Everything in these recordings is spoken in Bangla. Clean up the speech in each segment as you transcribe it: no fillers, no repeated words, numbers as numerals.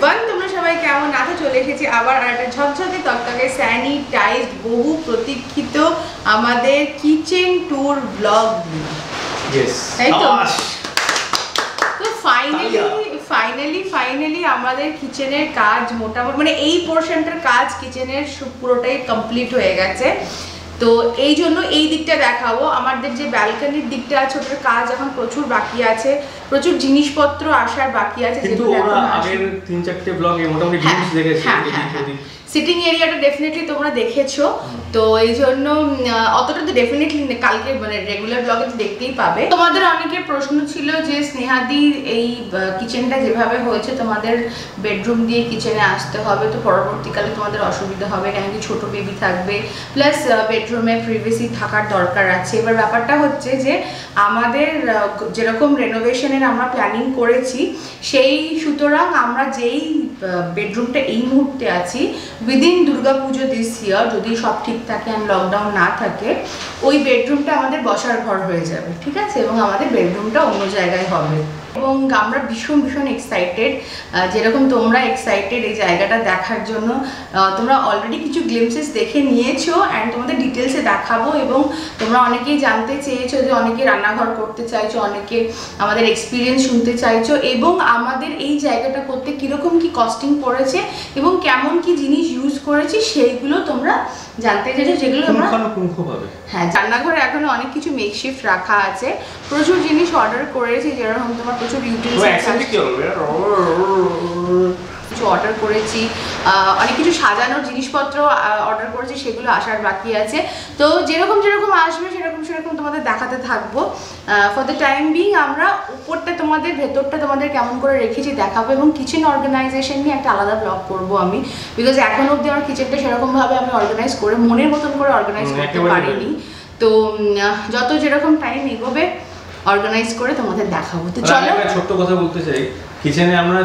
এভরিওয়ান, তোমরা সবাই কেমন আছো? চলে এসেছি আবার একটা ঝকঝকে তকতকে স্যানিটাইজড বহু প্রতীক্ষিত আমাদের কিচেন ট্যুর ব্লগ নিয়ে। তাই তো? তো ফাইনালি আমাদের কিচেনের কাজ মোটামুটি মানে এই পোর্শনটার কাজ কিচেনের পুরোটাই কমপ্লিট হয়ে গেছে। তো এই জন্য এই দিকটা দেখাবো। আমাদের যে ব্যালকনির দিকটা আছে ওটার কাজ এখন প্রচুর বাকি আছে, প্রচুর জিনিসপত্র আসার বাকি আছে, কিন্তু ওরা আগের 3-4টে ব্লগে মোটামুটি ভিউজ দেখেছে। সিটিং এরিয়াটা ডেফিনেটলি তোমরা দেখেছো, তো এই জন্য অতটা তো ডেফিনেটলি কালকে মানে রেগুলার ব্লগে তো দেখতেই পাবে। তোমাদের অনেকের প্রশ্ন ছিল যে স্নেহাদির এই কিচেনটা যেভাবে হয়েছে তোমাদের বেডরুম দিয়ে কিচেনে আসতে হবে, তো পরবর্তীকালে তোমাদের অসুবিধা হবে কেন কি ছোট বেবি থাকবে, প্লাস বেডরুমে প্রিভেসি থাকার দরকার আছে। এবার ব্যাপারটা হচ্ছে যে আমাদের যেরকম রেনোভেশনের আমরা প্ল্যানিং করেছি সেই সুতরাং আমরা যেই বেডরুমটা এই মুহূর্তে আছি উইদিন দুর্গাপুজো দিস ইয়ার যদি সব ঠিক থাকে আর লকডাউন না থাকে, ওই বেডরুমটা আমাদের বসার ঘর হয়ে যাবে, ঠিক আছে? এবং আমাদের বেডরুমটা অন্য জায়গায় হবে এবং আমরা ভীষণ এক্সাইটেড, যেরকম তোমরা এক্সাইটেড এই জায়গাটা দেখার জন্য। তোমরা অলরেডি কিছু গ্লিমসেস দেখে নিয়েছো অ্যান্ড তোমাদের ডিটেলসে দেখাবো। এবং তোমরা অনেকেই জানতে চেয়েছো যে অনেকে রান্নাঘর করতে চাইছো, অনেকে আমাদের এক্সপিরিয়েন্স শুনতে চাইছো এবং আমাদের এই জায়গাটা করতে কীরকম কি কস্টিং পড়েছে এবং কেমন কি জিনিস ইউজ করেছি সেইগুলো তোমরা জানতে চাইছো, যেগুলো আমরা হ্যাঁ রান্নাঘরে এখনো অনেক কিছু মেকশিফট রাখা আছে, প্রচুর জিনিস অর্ডার করেছি, যেরকম তোমার প্রচুর কিছু অর্ডার করেছি, অনেক কিছু সাজানোর জিনিসপত্র অর্ডার করেছি, সেগুলো আসার বাকি আছে। তো যেরকম আসবে সেরকম তোমাদের দেখাতে থাকবো। ফর দ্য টাইম বিং আমরা উপরটা তোমাদের ভেতরটা তোমাদের কেমন করে রেখেছি দেখাবো এবং কিচেন অর্গানাইজেশন নিয়ে একটা আলাদা ব্লগ করবো আমি, বিকজ এখন অবধি আমার কিচেনটা সেরকমভাবে আমি অর্গানাইজ করে মনের মতন করে অর্গানাইজ করতে পারিনি। তো যত যেরকম টাইম এগোবে অর্গানাইজ করে তোমাদের দেখাবো। তো চলো ছোট্ট কথা বলতে চাই, কিচেনে আমরা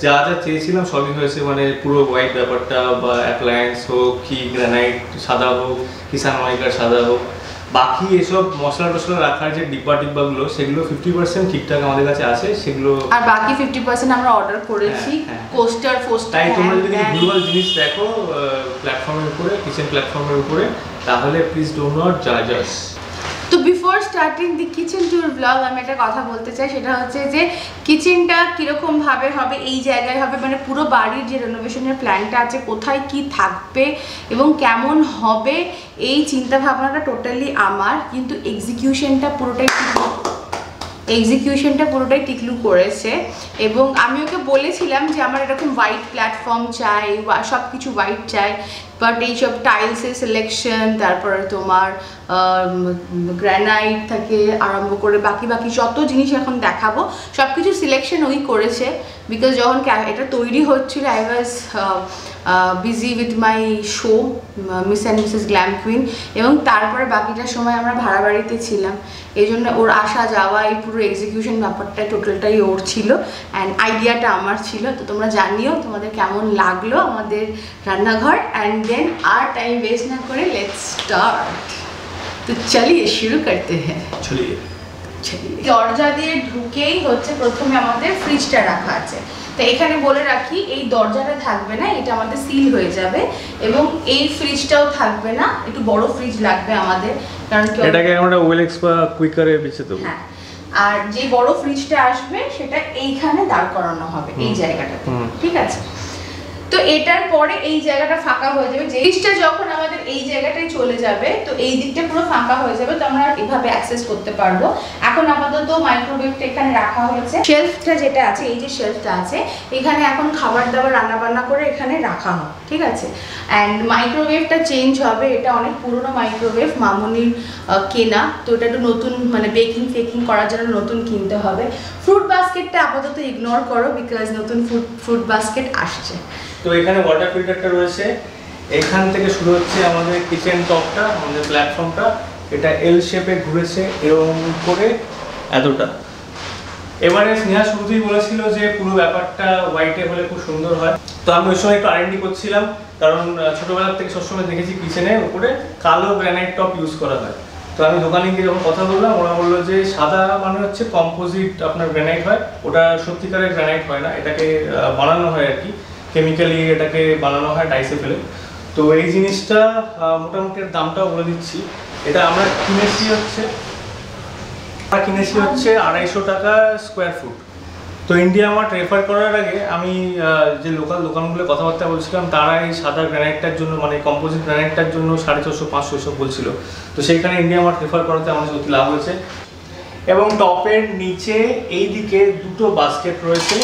যা চেয়েছিলাম সবই হয়েছে, মানে পুরো হোয়াইট ব্যাপারটা বা অ্যাপ্লায়েন্স হোক কি গ্রানাইট সাদা হোক কি সানমাইকার সাদা হোক, বাকি এসব মশলা টশলা রাখার যে ডিব্বাগুলো সেগুলো 50% ঠিকঠাক আমাদের কাছে আছে, সেগুলো আর বাকি 50% আমরা অর্ডার করেছি। কোস্টার তাই তোমরা যদি ভুলভাল জিনিস দেখো প্ল্যাটফর্মের উপরে, কিচেন প্ল্যাটফর্মের উপরে, তাহলে প্লিজ ডু নট জাজ আস। তো বিফোর স্টার্টিং দি কিচেন ট্যুর ব্লগ আমি একটা কথা বলতে চাই, সেটা হচ্ছে যে কিচেনটা কীরকমভাবে হবে, এই জায়গায় হবে, মানে পুরো বাড়ির যে রেনোভেশনের প্ল্যানটা আছে কোথায় কি থাকবে এবং কেমন হবে এই চিন্তা ভাবনাটা টোটালি আমার, কিন্তু এক্সিকিউশনটা পুরোটাই টিকলু করেছে। এবং আমি ওকে বলেছিলাম যে আমার এরকম হোয়াইট প্ল্যাটফর্ম চাই, সব কিছু হোয়াইট চাই, বাট এইসব টাইলসের সিলেকশন, তারপরে তোমার গ্রানাইট থেকে আরম্ভ করে বাকি যত জিনিস এখন দেখাবো সব কিছু সিলেকশন ওই করেছে, বিকজ যখন এটা তৈরি হচ্ছিল I was busy with my show miss and Mrs glam queen, এবং তারপরে বাকিটা সময় আমরা ভাড়া বাড়িতে ছিলাম, এই জন্য ওর আসা যাওয়া এই পুরো এক্সিকিউশন ব্যাপারটা টোটালটাই ওর ছিল অ্যান্ড আইডিয়াটা আমার ছিল। তো তোমরা জানিও তোমাদের কেমন লাগলো আমাদের রান্নাঘর, অ্যান্ড দেন আর টাইম वेस्ट না করে লেটস স্টার্ট। তো চলিয়ে শুরু করতে হ্যাঁ। দরজা দিয়ে ঢুকেই হচ্ছে প্রথমে আমাদের ফ্রিজটা রাখা আছে। তো এখানে বলে রাখি এই দরজাটা থাকবে না, এটা আমাদের সিল হয়ে যাবে এবং এই ফ্রিজটাও থাকবে না, একটু বড় ফ্রিজ লাগবে আমাদের, কারণ এটাকে আমরা ওয়েলএক্স বা কুইকারে বেচে দেবো। হ্যাঁ, আর যে বড় ফ্রিজটা আসবে সেটা এইখানে দাঁড় করানো হবে এই জায়গাটাতে, ঠিক আছে? তো এটার পরে এই জায়গাটা ফাঁকা হয়ে যাবে, যে ফ্রিজটা যখন আমাদের এই জায়গাটায় চলে যাবে তো এই দিকটা পুরো ফাঁকা হয়ে যাবে, তো আমরা এভাবে অ্যাক্সেস করতে পারবো। এখন আপাতত মাইক্রোওয়েভটা এখানে রাখা হয়েছে, শেলফটা যেটা আছে এই যে শেলফটা আছে এখানে এখন খাবার দাবার রান্না বান্না করে এখানে রাখা হয়, ঠিক আছে? অ্যান্ড মাইক্রোওয়েভটা চেঞ্জ হবে, এটা অনেক পুরনো মাইক্রোওয়েভ, মামুনির কেনা, তো এটা একটু নতুন মানে বেকিং করার জন্য নতুন কিনতে হবে। ফ্রুট বাস্কেটটা আপাতত ইগনোর করো বিকজ নতুন ফ্রুট বাস্কেট আসছে। তো এখানে ওয়াটার ফিল্টারটা রয়েছে, এখান থেকে শুরু হচ্ছে আমাদের কিচেন টপটা, আমাদের প্ল্যাটফর্মটা, এটা এল শেপে ঘুরেছে এরকম করে এতটা। এবারে স্নেহা শুরুতেই বলেছিল যে পুরো ব্যাপারটা হোয়াইটে হলে খুব সুন্দর হয়, তো আমি ওই সময় একটু R&D করছিলাম, কারণ ছোটবেলা থেকে সবসময় দেখেছি কিচেনের উপরে কালো গ্রানাইট টপ ইউজ করা হয়, তো আমি দোকানে গিয়ে যখন কথা বললাম, ওরা বললো যে সাদা মানে হচ্ছে কম্পোজিট আপনার গ্রানাইট হয়, ওটা সত্যিকারের গ্রানাইট হয় না, এটাকে বানানো হয় আর কি, কেমিক্যালি এটাকে বানানো হয় ডাইসে ফেলে। তো এই জিনিসটা মোটামুটি দামটাও বলে দিচ্ছি। এটা আমরা কিনেছি হচ্ছে 250 টাকা স্কোয়ার ফুট। তো ইন্ডিয়া মার্ট রেফার করার আগে আমি যে লোকাল দোকানগুলো কথাবার্তা বলছিলাম, তারা এই সাদা গ্রানাইটটার জন্য মানে কম্পোজিট গ্রানাইটটার জন্য 450-500 এসব বলছিল। তো সেইখানে ইন্ডিয়া মার্ট রেফার করাতে আমার সত্যি লাভ হয়েছে। এবং টপের নিচে এই দিকে দুটো বাস্কেট রয়েছে।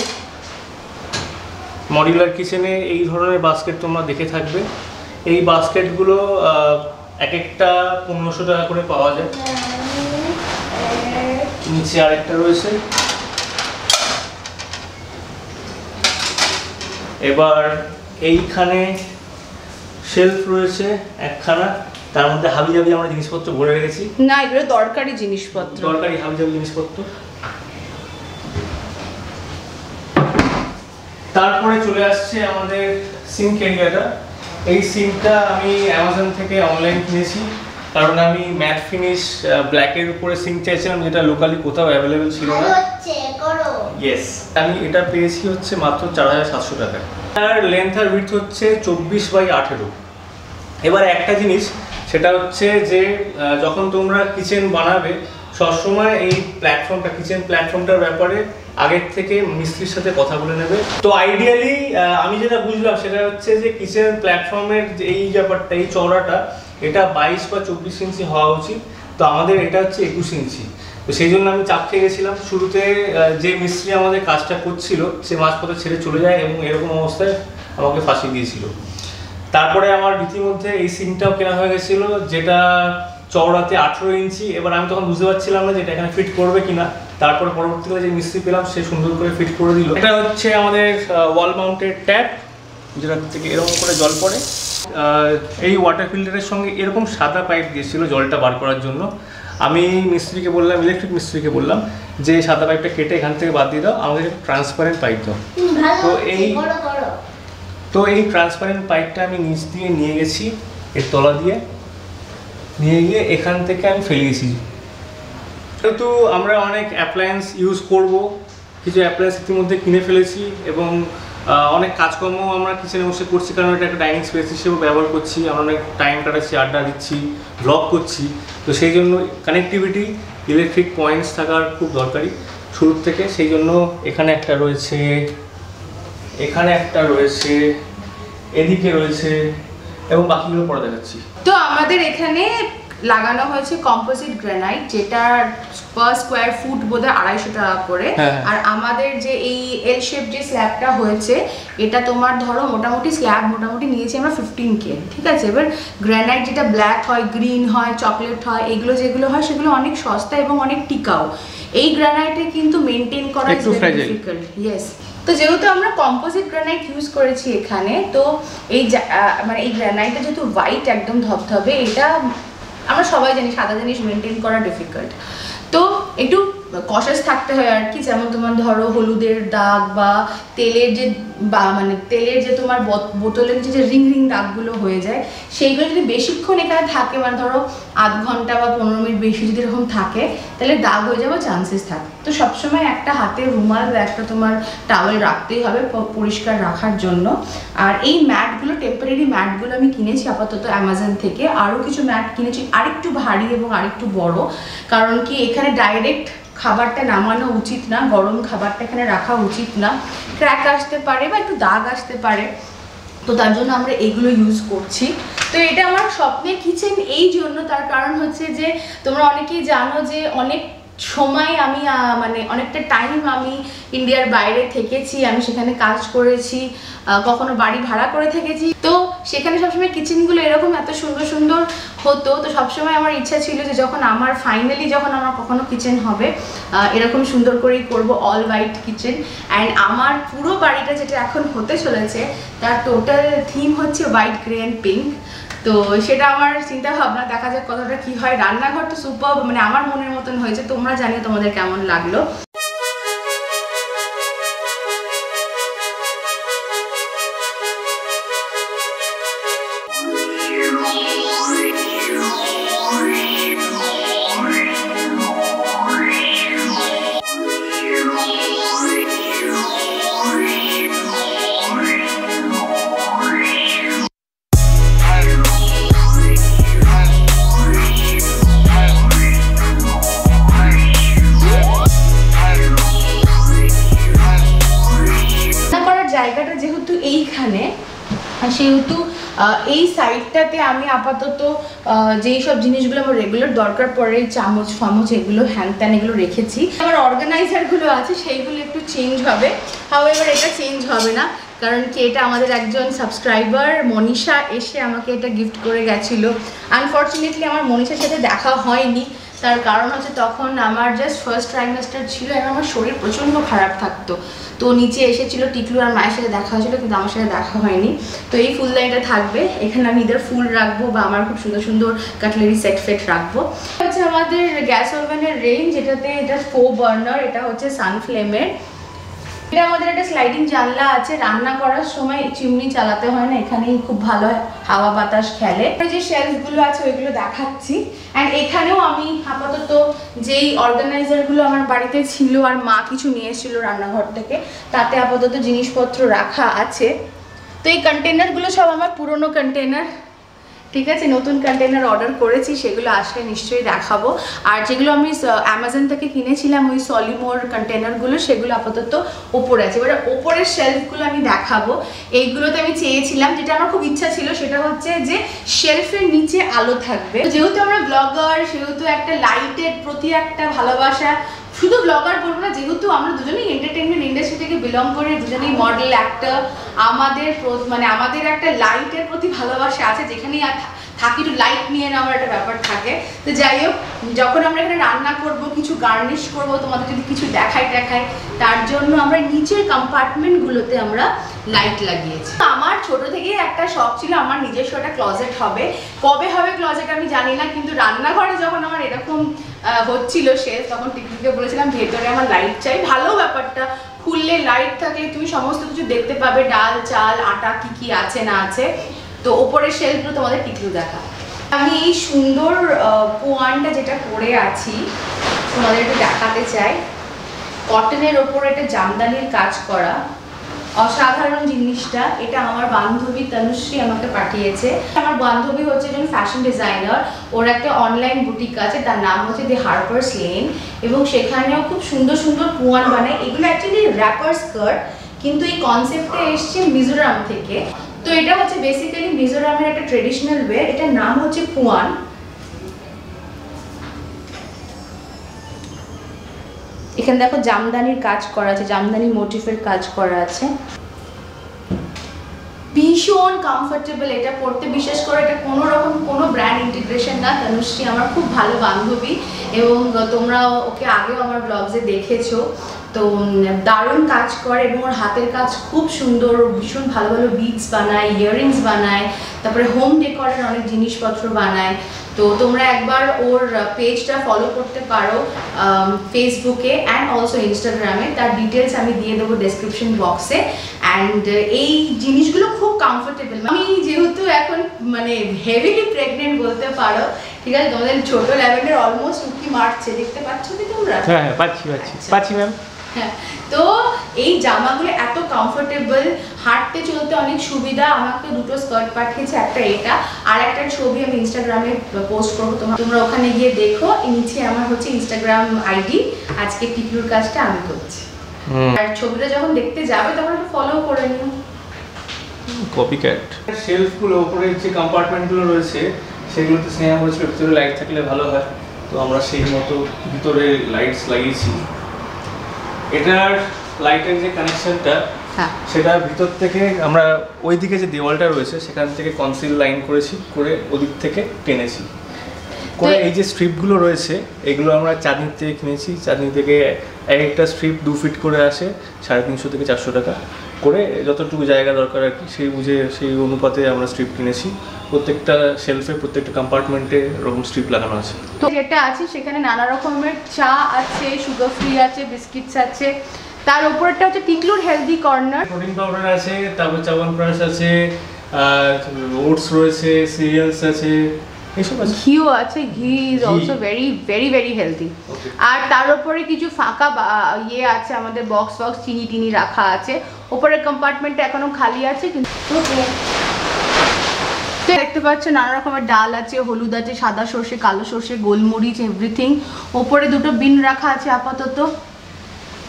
মডিউলার কিচেনে এই ধরনের বাস্কেট তোমরা দেখে থাকবে। এই বাস্কেটগুলো এক একটা 1500 টাকা করে পাওয়া যায়। নিচে আরেকটা রয়েছে। এবার এইখানে শেলফ রয়েছে একখানা, তার মধ্যে হাবিজাবি আমরা জিনিসপত্র ভরে রেখেছি। না, এগুলো দরকারি জিনিসপত্র, দরকারি হাবিজাবি জিনিসপত্র। তারপরে চলে আসছে আমাদের সিঙ্ক এরিয়াটা। এই সিঙ্কটা আমি অ্যামাজন থেকে অনলাইন কিনেছি, কারণ আমি ম্যাট ফিনিশ ব্ল্যাকের উপরে সিঙ্ক চাইছিলাম, যেটা লোকালি কোথাও অ্যাভেলেবেল ছিল না। ইয়েস, আমি এটা পেয়েছি হচ্ছে মাত্র 4700 টাকা। আর লেন্থ আর উইডথ হচ্ছে 24/18। এবার একটা জিনিস, সেটা হচ্ছে যে যখন তোমরা কিচেন বানাবে সবসময় এই প্ল্যাটফর্মটা, কিচেন প্ল্যাটফর্মটার ব্যাপারে আগের থেকে মিস্ত্রির সাথে কথা বলে নেবে। তো আইডিয়ালি আমি যেটা বুঝলাম সেটা হচ্ছে যে কিচেন প্ল্যাটফর্মের এই ব্যাপারটা, এই চওড়াটা, এটা 22 বা 24 ইঞ্চি হওয়া উচিত। তো আমাদের এটা হচ্ছে 21 ইঞ্চি। তো সেই জন্য আমি চাপ খেয়ে গেছিলাম। শুরুতে যে মিস্ত্রি আমাদের কাজটা করছিল সে মাঝপথে ছেড়ে চলে যায় এবং এরকম অবস্থায় আমাকে ফাঁসি দিয়েছিল। তারপরে আমার রীতিমধ্যে এই সিঙ্কটাও কেনা হয়ে গেছিলো, যেটা চওড়াতে 18 ইঞ্চি। এবার আমি তখন বুঝতে পারছিলাম না যে এটা এখানে ফিট করবে কিনা। তারপরে পরবর্তীকালে যে মিস্ত্রি পেলাম সে সুন্দর করে ফিট করে দিল। এটা হচ্ছে আমাদের ওয়াল মাউন্টেড ট্যাপ, যেটা থেকে এরকম করে জল পড়ে। এই ওয়াটার ফিল্টারের সঙ্গে এরকম সাদা পাইপ দিয়েছিল জলটা বার করার জন্য। আমি মিস্ত্রিকে বললাম, ইলেকট্রিক মিস্ত্রিকে বললাম যে সাদা পাইপটা কেটে এখান থেকে বাদ দিয়ে দাও, আমাদের ট্রান্সপারেন্ট পাইপ দাও। তো এই ট্রান্সপারেন্ট পাইপটা আমি নিচ দিয়ে নিয়ে গেছি, এর তলা দিয়ে নিয়ে গিয়ে এখান থেকে আমি ফেলে গেছি। যেহেতু আমরা অনেক অ্যাপ্লায়েন্স ইউজ করব, কিছু অ্যাপ্লায়েন্স ইতিমধ্যে কিনে ফেলেছি এবং অনেক কাজকর্ম আমরা কিচেনে বসে করছি, কারণ এটা একটা ডাইনিং স্পেস হিসেবে ব্যবহার করছি। আমরা অনেক টাইম কাটাচ্ছি, আড্ডা দিচ্ছি, ব্লগ করছি। তো সেই জন্য কানেক্টিভিটি, ইলেকট্রিক পয়েন্টস থাকার খুব দরকারি শুরুর থেকে। সেই জন্য এখানে একটা রয়েছে, এখানে একটা রয়েছে, এদিকে রয়েছে এবং বাকিগুলো পরে দেখাচ্ছি। তো আমাদের এখানে লাগানো হয়েছে কম্পোজিট গ্রানাইট, যেটা পার স্কোয়ার ফুট বোধহয় 250 টাকা করে। আর আমাদের যে এই এল শেপ যে স্ল্যাবটা হয়েছে, এটা তোমার ধরো মোটামুটি স্ল্যাব মোটামুটি নিয়েছি আমরা 15K, ঠিক আছে। এবার গ্রানাইট যেটা ব্ল্যাক হয়, গ্রিন হয়, চকলেট হয়, এগুলো যেগুলো হয় সেগুলো অনেক সস্তা এবং অনেক টিকাও। এই গ্রানাইটে কিন্তু মেনটেন করা একটু ডিফিকাল্ট। ইয়েস, তো যেহেতু আমরা কম্পোজিট গ্রানাইট ইউজ করেছি এখানে, তো এই মানে এই গ্রানাইটটা যেহেতু হোয়াইট একদম ধবধবে, এটা আমরা সবাই জানি সাদা জিনিস মেনটেন করা ডিফিকাল্ট। তো একটু কশাস থাকতে হয় আর কি। যেমন তোমার ধরো হলুদের দাগ বা তেলের যে তোমার বোতলের যে রিং রিং দাগগুলো হয়ে যায়, সেইগুলো যদি বেশিক্ষণ এখানে থাকে, মানে ধরো আধ ঘন্টা বা 15 মিনিট বেশি যদি এরকম থাকে, তাহলে দাগ হয়ে যাওয়ার চান্সেস থাকে। তো সবসময় একটা হাতে রুমাল বা একটা তোমার টাওয়েল রাখতেই হবে পরিষ্কার রাখার জন্য। আর এই ম্যাটগুলো, টেম্পোরারি ম্যাটগুলো আমি কিনেছি আপাতত অ্যামাজন থেকে। আরও কিছু ম্যাট কিনেছি আরেকটু ভারী এবং আরেকটু বড়, কারণ কি এখানে ডাইরেক্ট খাবারটা নামানো উচিত না, গরম খাবারটা এখানে রাখা উচিত না, ক্র্যাক আসতে পারে বা একটু দাগ আসতে পারে। তো তার জন্য আমরা এগুলো ইউজ করছি। তো এটা আমার স্বপ্নের কিচেন এই জন্য, তার কারণ হচ্ছে যে তোমরা অনেকেই জানো যে অনেক সময় আমি মানে অনেকটা টাইম আমি ইন্ডিয়ার বাইরে থেকেছি, আমি সেখানে কাজ করেছি, কখনো বাড়ি ভাড়া করে থেকেছি। তো সেখানে সবসময় কিচেনগুলো এরকম এত সুন্দর সুন্দর হতো। তো সবসময় আমার ইচ্ছা ছিল যে যখন আমার ফাইনালি যখন আমার কখনো কিচেন হবে, এরকম সুন্দর করেই করবো, অল হোয়াইট কিচেন। অ্যান্ড আমার পুরো বাড়িটা যেটা এখন হতে চলেছে তার টোটাল থিম হচ্ছে হোয়াইট, গ্রে অ্যান্ড পিঙ্ক। তো সেটা আমার চিন্তা ভাবনা, দেখা যাক কতটা কি হয়। রান্নাঘর তো সুপার, মানে আমার মনের মতন হয়েছে। তোমরা জানিও তোমাদের কেমন লাগলো। জায়গাটা যেহেতু এইখানে, সেহেতু এই সাইডটাতে আমি আপাতত যেই সব জিনিসগুলো আমার রেগুলার দরকার পড়ে, চামচ ফামচ এগুলো হ্যান ত্যান এগুলো রেখেছি। আমার অর্গানাইজারগুলো আছে সেইগুলো একটু চেঞ্জ হবে, হাউএভার এটা চেঞ্জ হবে না, কারণ কি এটা আমাদের একজন সাবস্ক্রাইবার মনীষা এসে আমাকে এটা গিফট করে গেছিলো। আনফর্চুনেটলি আমার মনীষার সাথে দেখা হয়নি, তার কারণ হচ্ছে তখন আমার জাস্ট ফার্স্ট ট্রাইমেস্টার ছিল এবং আমার শরীর প্রচণ্ড খারাপ থাকতো। তো নিচে এসেছিলো টিকলু আর মায়ের সাথে দেখা হয়েছিল, কিন্তু আমার সাথে দেখা হয়নি। তো এই ফুলদানিটা থাকবে, এখানে আমি ইদার ফুল রাখবো বা আমার খুব সুন্দর সুন্দর কাটলারি সেট ফেট রাখবো। এটা হচ্ছে আমাদের গ্যাস ওভেনের রেঞ্জ, এটা 4 বার্নার, এটা হচ্ছে সানফ্লেমের। এটা আমাদের একটা স্লাইডিং জানলা আছে, রান্না করার সময় চিমনি চালাতে হয় না, এখানেই খুব ভালো হাওয়া বাতাস খেলে। যে শেলফগুলো আছে ওইগুলো দেখাচ্ছি। অ্যান্ড এখানেও আমি আপাতত যেই অর্গানাইজারগুলো আমার বাড়িতে ছিল আর মা কিছু নিয়ে এসেছিলো রান্নাঘর থেকে, তাতে আপাতত জিনিসপত্র রাখা আছে। তো এই কন্টেনারগুলো সব আমার পুরনো কন্টেনার, ঠিক আছে, নতুন কন্টেনার অর্ডার করেছি, সেগুলো আসলে নিশ্চয়ই দেখাবো। আর যেগুলো আমি অ্যামাজন থেকে কিনেছিলাম ওই সলিমোর কন্টেনারগুলো, সেগুলো আপাতত ওপরে আছে। এবার ওপরের শেলফগুলো আমি দেখাবো। এইগুলোতে আমি চেয়েছিলাম, যেটা আমার খুব ইচ্ছা ছিল, সেটা হচ্ছে যে শেলফের নিচে আলো থাকবে। যেহেতু আমরা ব্লগার, সেহেতু একটা লাইটের প্রতি একটা ভালোবাসা, শুধু ব্লগার বলবো না, যেহেতু আমরা দুজনেই এন্টারটেনমেন্ট ইন্ডাস্ট্রি থেকে বিলং করি, দুজনেই মডেল অ্যাক্টর, আমাদের একটা লাইটের প্রতি ভালোবাসা আছে, যেখানেই থাকি একটু লাইট নিয়ে নেওয়ার একটা ব্যাপার থাকে। তো যাই হোক, যখন আমরা এখানে রান্না করব, কিছু গার্নিশ করব, তোমাদের যদি কিছু দেখাই তার জন্য আমরা নিচের কম্পার্টমেন্টগুলোতে আমরা লাইট লাগিয়েছি। আমার ছোট থেকেই একটা শখ ছিল আমার নিজস্ব একটা ক্লজেট হবে। কবে হবে ক্লজেট আমি জানি না, কিন্তু রান্নাঘরে যখন আমার এরকম হচ্ছিল শেষ, তখন টিকটিকে বলেছিলাম ভেতরে আমার লাইট চাই। ভালো ব্যাপারটা, খুললে লাইট থাকলে তুমি সমস্ত কিছু দেখতে পাবে, ডাল চাল আটা কি কি আছে না আছে। তো ওপরের শেলফগুলো তোমাদের টিকলু দেখা। আমি এই সুন্দর পোয়ানটা যেটা পরে আছি তোমাদের একটু দেখাতে চাই। কটনের ওপর একটা জামদানির কাজ করা, অসাধারণ জিনিসটা। এটা আমার বান্ধবী তনুশ্রী আমাকে পাঠিয়েছে। আমার বান্ধবী হচ্ছে একজন ফ্যাশন ডিজাইনার, ওর একটা অনলাইন বুটিক আছে, তার নাম হচ্ছে দি হারপার্স লেন, এবং সেখানেও খুব সুন্দর সুন্দর পোয়ান বানায়। এগুলো অ্যাকচুয়ালি র্যাপার স্কার্ট, কিন্তু এই কনসেপ্টটা এসছে মিজোরাম থেকে। তো এটা হচ্ছে বেসিক্যালি মিজোরামের একটা ট্রেডিশনাল ওয়্যার, এটার নাম হচ্ছে পোয়ান। এখানে দেখো জামদানির কাজ করা আছে, জামদানি মোটিফের কাজ করা আছে। ভীষণ কমফোর্টেবল এটা পড়তে, বিশেষ করে এটা কোনো রকম কোনো ব্র্যান্ড ইন্টিগ্রেশন না। তনুশ্রী আমার খুব ভালো বান্ধবী এবং তোমরা ওকে আগেও আমার ব্লগসে দেখেছো। তো দারুণ কাজ করে এবং ওর হাতের কাজ খুব সুন্দর, ভীষণ ভালো ভালো বিডস বানায়, ইয়াররিংস বানায়, তারপরে হোম ডেকোরের অনেক জিনিসপত্র বানায়। তো তোমরা একবার ওর পেজটা ফলো করতে পারো ফেসবুকে অ্যান্ড অলসো ইনস্টাগ্রামে, তার ডিটেলস আমি দিয়ে দেবো ডেসক্রিপশন বক্সে। অ্যান্ড এই জিনিসগুলো খুব কমফোর্টেবল। আমি যেহেতু এখন মানে হেভিলি প্রেগনেন্ট বলতে পারো, ঠিক আছে, তোমাদের ছোট ল্যাভেন্ডার অলমোস্ট উঁকি মারছে, দেখতে পাচ্ছ কি তোমরা? হ্যাঁ পাচ্ছি ম্যাম। হ্যাঁ, তো এই জামাগুলো এত কমফোর্টেবল, হাঁটতে চলতে অনেক সুবিধা। আমাকে দুটো স্কার্ট পাঠিয়েছে, একটা এটা আর একটা ছবি আমি ইনস্টাগ্রামে পোস্ট করবো, তোমরা ওখানে গিয়ে দেখো। নিচে আমার হচ্ছে ইনস্টাগ্রাম আইডি, আজকে টিকলুর কাজটা আমি করছি। আর ছবিটা যখন দেখতে যাবে তখন একটু ফলো করে নিও। কপিক্যাট শেলফগুলো, উপরে যে কম্পার্টমেন্টগুলো রয়েছে সেগুলোতে স্নেহা বলেছিল ভিতরে লাইট থাকলে ভালো হয়, তো আমরা সেই মতো ভিতরে লাইটস লাগিয়েছি। এটার লাইটের যে কানেকশনটা, সেটা ভিতর থেকে আমরা ওইদিকে যে দেওয়ালটা রয়েছে সেখান থেকে কনসিল লাইন করেছি, করে ওদিক থেকে টেনেছি করে। এই যে স্ট্রিপগুলো রয়েছে এগুলো আমরা চাঁদনি থেকে কিনেছি। চাঁদনি থেকে এক একটা স্ট্রিপ 2 ফিট করে আসে, 350 থেকে 400 টাকা করে, যতটুকু জায়গা দরকার আর কি সেই বুঝে সেই অনুপাতে আমরা স্ট্রিপ কিনেছি। প্রত্যেকটা শেলফে প্রত্যেকটা কম্পার্টমেন্টে এরকম স্ট্রিপ লাগানো আছে। তো যেটা আছে সেখানে নানা রকমের চা আছে, সুগার ফ্রি আছে, বিস্কিটস আছে। তার উপরটা হচ্ছে টিকলুর হেলদি কর্নার, প্রোটিন পাউডার আছে, তারপর চ্যবনপ্রাশ আছে, আর ওটস রয়েছে, সিরিয়ালস আছে, এইসব আছে। ঘিও আছে, ghee is also very very very healthy. আর তার উপরে কিছু ফাঁকা ইয়ে আছে, আমাদের বক্স চিনি টিনি রাখা আছে। উপরের কম্পার্টমেন্টটা এখনো খালি আছে, কিন্তু দেখতে পাচ্ছ নানা রকমের ডাল আছে, হলুদ আছে, সাদা সর্ষে, কালো সর্ষে, গোলমরিচ, এভরিথিং। ওপরে দুটো বিন রাখা আছে আপাতত,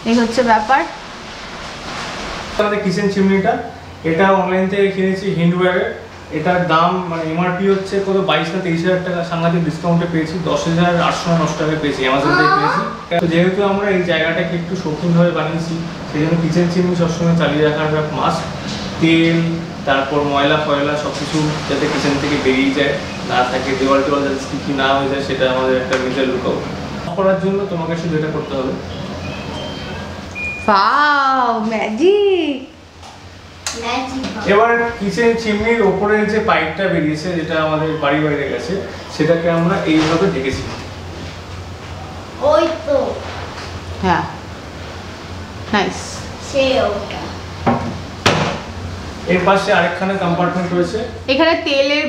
এই হচ্ছে ব্যাপার। আমাদের কিচেন চিমনিটা, এটা অনলাইন থেকে কিনেছি হিন্ডওয়্যারের। এটার দাম মানে এমআরপি হচ্ছে কত 22 না 23 হাজার টাকা, সাংঘাতিক ডিসকাউন্টে পেয়েছি, 10,890 টাকায় পেয়েছি, অ্যামাজন থেকে পেয়েছি। তো যেহেতু আমরা এই জায়গাটাকে একটু শৌখিনভাবে বানিয়েছি, সেই জন্য কিচেন চিমনি সবসময় চালিয়ে রাখার মাস্ট। তেল, তারপর ময়লা ফয়লা সব কিছু যাতে কিচেন থেকে বেরিয়ে যায়, না থাকে, দেওয়াল টেওয়াল যাতে স্টিকি না হয়ে যায়, সেটা আমাদের একটা মেজার লুকআউট করার জন্য তোমাকে শুধু এটা করতে হবে। Wow, magic. এবার কিচেন চিমনির ওপরে যে পাইপটা বেরিয়েছে, যেটা আমাদের বাড়ি বাইরে গেছে, সেটাকে আমরা এইভাবে ঢেকেছি। ওই তো হ্যাঁ, নাইস। সে ওটা এর পাশে আরেকখানে কম্পার্টমেন্ট রয়েছে, এখানে তেলের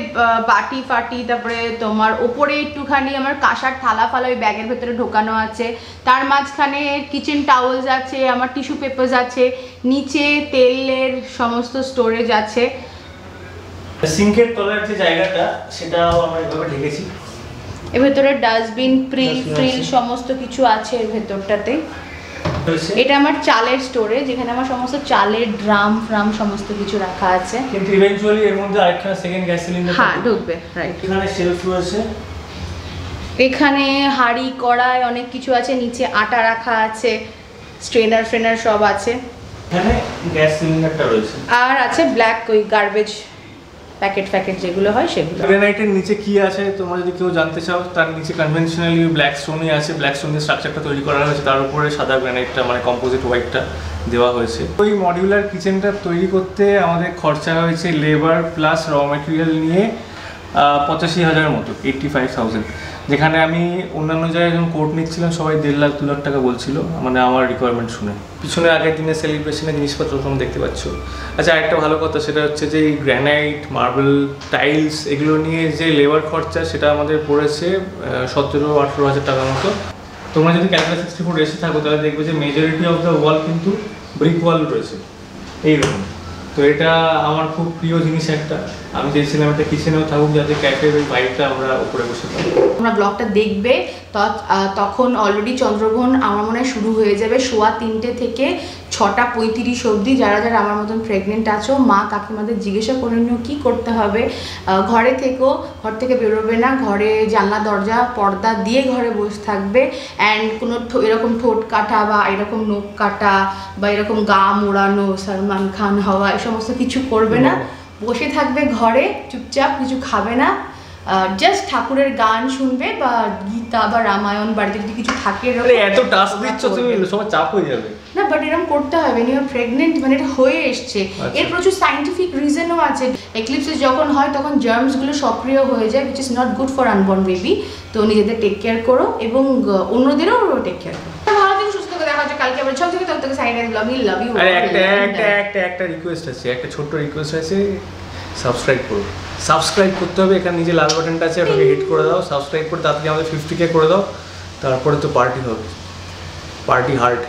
বাটি ফাটি, তারপরে তোমার ওপরে একটুখানি আমার কাঁসার থালা ফালা ওই ব্যাগের ভেতরে ঢোকানো আছে, তার মাঝখানে কিচেন টাওয়েলস আছে, আমার টিস্যু পেপারস আছে, নিচে তেলের সমস্ত স্টোরেজ আছে। সিঙ্কের তলার যে জায়গাটা, সেটাও আমরা এভাবে ঢেকেছি। এর ভেতরে ডাস্টবিন, প্রিল Dustbin ফ্রিল আছে। সমস্ত কিছু আছে এর ভেতরটাতে। এটা আমার চালের স্টোরেজ, যেখানে আমার সমস্ত চালের ড্রাম ফ্রাম সমস্ত কিছু রাখা আছে। কিন্তু ইভেন্চুয়ালি এর মধ্যে আরেকটা সেকেন্ড গ্যাস সিলিন্ডার হ্যাঁ, ঢুকবে, রাইট। এখানে শেলফ রয়েছে, এখানে হাঁড়ি কড়াই অনেক কিছু আছে, নিচে আটা রাখা আছে, স্ট্রেনার ফ্রেনার সব আছে। এখানে গ্যাস সিলিন্ডারটা রয়েছে, আর আছে ব্ল্যাক ওই গার্বেজ প্যাকেট যেগুলো হয় সেগুলো। গ্রানাইটের নিচে কি আছে তোমরা যদি কেউ জানতে চাও, তার নিচে কনভেনশনালি ব্ল্যাক স্টোনই আছে, ব্ল্যাক স্টোনের স্ট্রাকচারটা তৈরি করা হয়েছে, তার উপরে সাদা গ্রানাইটটা মানে কম্পোজিট হোয়াইটটা দেওয়া হয়েছে। ওই মডিউলার কিচেনটা তৈরি করতে আমাদের খরচা হয়েছে লেবার প্লাস র মেটেরিয়াল নিয়ে 85,000 মতো, 85,000। যেখানে আমি অন্যান্য জায়গায় যখন কোর্ট নিচ্ছিলাম সবাই 1.5 লাখ 2 লাখ টাকা বলছিল, মানে আমার রিকোয়ারমেন্ট শুনে। পিছনে আগের দিনের সেলিব্রেশনের জিনিসপত্র তোমরা দেখতে পাচ্ছ। আচ্ছা, আরেকটা ভালো কথা সেটা হচ্ছে যে এই গ্র্যানাইট, মার্বেল, টাইলস এগুলো নিয়ে যে লেবার খরচা, সেটা আমাদের পড়েছে 17-18 হাজার টাকার মতো। তোমরা যদি ক্যালকাটা 64 এসে থাকো তাহলে দেখবে যে মেজরিটি অফ দ্য ওয়াল কিন্তু ব্রিক ওয়াল রয়েছে এইরকম। তো এটা আমার খুব প্রিয় জিনিস একটা, আমি চেয়েছিলাম একটা কিচেনেও থাকুক যাতে ক্যাফের ওই ভাইবটা আমরা উপরে বসে পাই। তোমরা ব্লগটা দেখবে তখন অলরেডি চন্দ্রগ্রহণ আমার মনে হয় শুরু হয়ে যাবে 3:15 থেকে 6:35 অবধি। যারা যারা আমার মতন প্রেগনেন্ট আছো, মা কাকিমাদের জিজ্ঞাসা করে নিও কী করতে হবে। ঘরে থেকেও, ঘর থেকে বেরোবে না, ঘরে জানলা দরজা পর্দা দিয়ে ঘরে বসে থাকবে। অ্যান্ড কোনো এরকম ঠোঁট কাটা বা এরকম নখ কাটা বা এরকম গা মোড়ানো, সলমান খান হওয়া, এই সমস্ত কিছু করবে না। বসে থাকবে ঘরে চুপচাপ, কিছু খাবে না, জাস্ট ঠাকুরের গান শুনবে বা গীতা বা রামায়ণ, বাড়িতে যদি কিছু থাকে। এত টাস্ক দিচ্ছ তুমি, সবার চাপ হয়ে যাবে না, বাট এরকম করতে হবে, নিউ প্রেগনেন্ট মানে এটা হয়ে এসছে। এর প্রচুর সাইন্টিফিক রিজনও আছে। এক্লিপসিস যখন হয় তখন জার্মসগুলো সক্রিয় হয়ে যায়, which is not good for unborn baby. তো নিজেদের টেক কেয়ার করো এবং অন্যদেরও টেক কেয়ার করো। ভালো থেকে সুস্থ থেকে দেখা হচ্ছে কালকে আবার সব থেকে তখন থেকে সাইন লাভ ইউ লাভ ইউ। একটা রিকোয়েস্ট আছে, একটা ছোট্ট রিকোয়েস্ট আছে, সাবস্ক্রাইব করো। সাবস্ক্রাইব করতে হবে, এখানে নিচে লাল বাটনটা আছে, ওটাকে হিট করে দাও। সাবস্ক্রাইব করে তাড়াতাড়ি আমাদের 50K করে দাও, তারপরে তো পার্টি হবে, পার্টি হার্ট।